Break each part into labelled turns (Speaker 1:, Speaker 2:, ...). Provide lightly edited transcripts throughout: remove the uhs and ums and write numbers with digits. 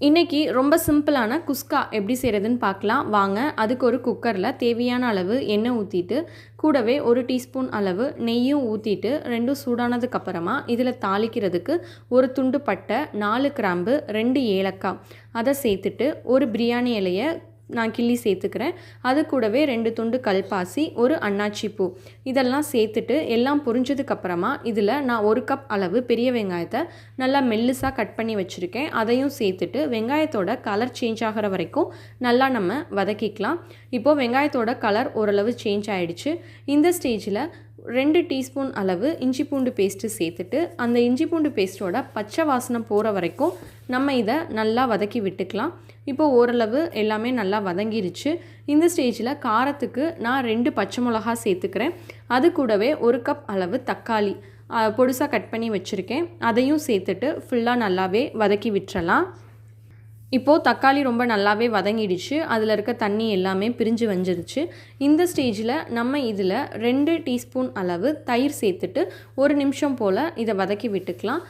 Speaker 1: இன்றைக்கி ரொம்ப சிம்பிளான குஸ்கா எப்படி செய்கிறதுன்னு பார்க்கலாம் வாங்க. அதுக்கு ஒரு குக்கரில் தேவையான அளவு எண்ணெய் ஊற்றிட்டு கூடவே 1 டீஸ்பூன் அளவு நெய்யும் ஊற்றிட்டு ரெண்டும் சூடானதுக்கப்புறமா இதில் தாளிக்கிறதுக்கு ஒரு துண்டு பட்டை, 4 கிராம்பு, 2 ஏலக்காய் அதை சேர்த்துட்டு ஒரு பிரியாணி இலையை நான் கிள்ளி சேர்த்துக்கிறேன். அது கூடவே 2 துண்டு கல்பாசி, ஒரு அன்னாச்சி பூ இதெல்லாம் சேர்த்துட்டு எல்லாம் புரிஞ்சதுக்கப்புறமா இதில் நான் 1 கப் அளவு பெரிய வெங்காயத்தை நல்லா மெல்லிசாக கட் பண்ணி வச்சுருக்கேன். அதையும் சேர்த்துட்டு வெங்காயத்தோட கலர் சேஞ்ச் ஆகிற வரைக்கும் நல்லா நம்ம வதக்கிக்கலாம். இப்போது வெங்காயத்தோட கலர் ஓரளவு சேஞ்ச் ஆகிடுச்சு. இந்த ஸ்டேஜில் 2 டீஸ்பூன் அளவு இஞ்சி பூண்டு பேஸ்ட்டு சேர்த்துட்டு அந்த இஞ்சி பூண்டு பேஸ்ட்டோட பச்சை வாசனை போகிற வரைக்கும் நம்ம இதை நல்லா வதக்கி விட்டுக்கலாம். இப்போது ஓரளவு எல்லாமே நல்லா வதங்கிருச்சு. இந்த ஸ்டேஜில் காரத்துக்கு நான் 2 பச்சை மிளகா சேர்த்துக்கிறேன். அது கூடவே 1 கப் அளவு தக்காளி பொடிசாக கட் பண்ணி வச்சுருக்கேன். அதையும் சேர்த்துட்டு ஃபுல்லாக நல்லாவே வதக்கி விட்டுறலாம். இப்போது தக்காளி ரொம்ப நல்லாவே வதங்கிடுச்சு. அதில் இருக்க தண்ணி எல்லாமே பிரிஞ்சு வந்துருச்சு. இந்த ஸ்டேஜில் நம்ம இதில் 2 டீஸ்பூன் அளவு தயிர் சேர்த்துட்டு 1 நிமிஷம் போல் இதை வதக்கி விட்டுக்கலாம்.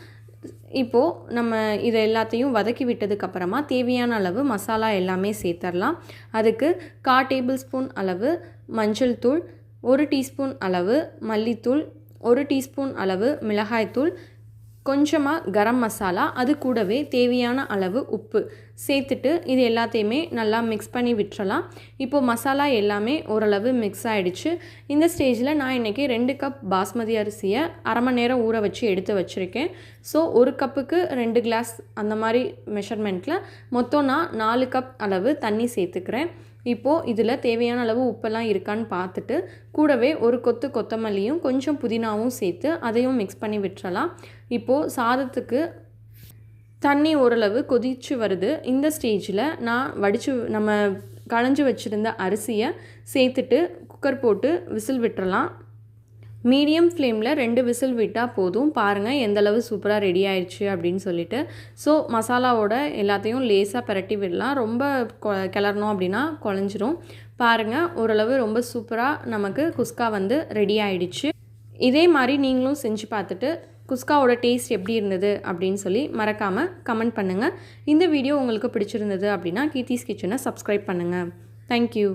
Speaker 1: இப்போது நம்ம இதை எல்லாத்தையும் வதக்கி விட்டதுக்கப்புறமா தேவையான அளவு மசாலா எல்லாமே சேர்த்துடலாம். அதுக்கு 1/4 டேபிள் ஸ்பூன் அளவு மஞ்சள் தூள், 1 டீஸ்பூன் அளவு மல்லித்தூள், 1 டீஸ்பூன் அளவு மிளகாய்த்தூள், கொஞ்சமாக கரம் மசாலா, அது கூடவே தேவையான அளவு உப்பு சேர்த்துட்டு இது எல்லாத்தையுமே நல்லா மிக்ஸ் பண்ணி விட்டுறலாம். இப்போது மசாலா எல்லாமே ஓரளவு மிக்ஸ் ஆகிடுச்சு. இந்த ஸ்டேஜில் நான் இன்றைக்கி 2 கப் பாஸ்மதி அரிசியை அரை மணி நேரம் ஊற வச்சு எடுத்து வச்சுருக்கேன். ஸோ 1 கப்புக்கு 2 கிளாஸ் அந்த மாதிரி மெஷர்மெண்ட்டில் மொத்தம் நான் 4 கப் அளவு தண்ணி சேர்த்துக்கிறேன். இப்போது இதில் தேவையான அளவு உப்பெல்லாம் இருக்கான்னு பார்த்துட்டு கூடவே ஒரு கொத்து கொத்தமல்லியும் கொஞ்சம் புதினாவும் சேர்த்து அதையும் மிக்ஸ் பண்ணி விட்டுறலாம். இப்போது சாதத்துக்கு தண்ணி ஓரளவு கொதிச்சு வருது. இந்த ஸ்டேஜில் நான் நம்ம களைஞ்சி வச்சுருந்த அரிசியை சேர்த்துட்டு குக்கர் போட்டு விசில் விட்டுறலாம். மீடியம் ஃப்ளேமில் 2 விசில் விட்டால் போதும். பாருங்கள் எந்தளவு சூப்பராக ரெடி ஆயிடுச்சு அப்படின்னு சொல்லிட்டு. ஸோ மசாலாவோட எல்லாத்தையும் லேசாக பரட்டி விடலாம். ரொம்ப கிளறணும் அப்படின்னா குழஞ்சிரும். பாருங்கள் ஓரளவு ரொம்ப சூப்பராக நமக்கு குஸ்கா ரெடி ஆயிடுச்சு. இதே மாதிரி நீங்களும் செஞ்சு பார்த்துட்டு குஸ்காவோட டேஸ்ட் எப்படி இருந்தது அப்படின்னு சொல்லி மறக்காமல் கமெண்ட் பண்ணுங்கள். இந்த வீடியோ உங்களுக்கு பிடிச்சிருந்தது அப்படின்னா கீர்த்திஸ் கிச்சனை சப்ஸ்கிரைப் பண்ணுங்கள். தேங்க்யூ.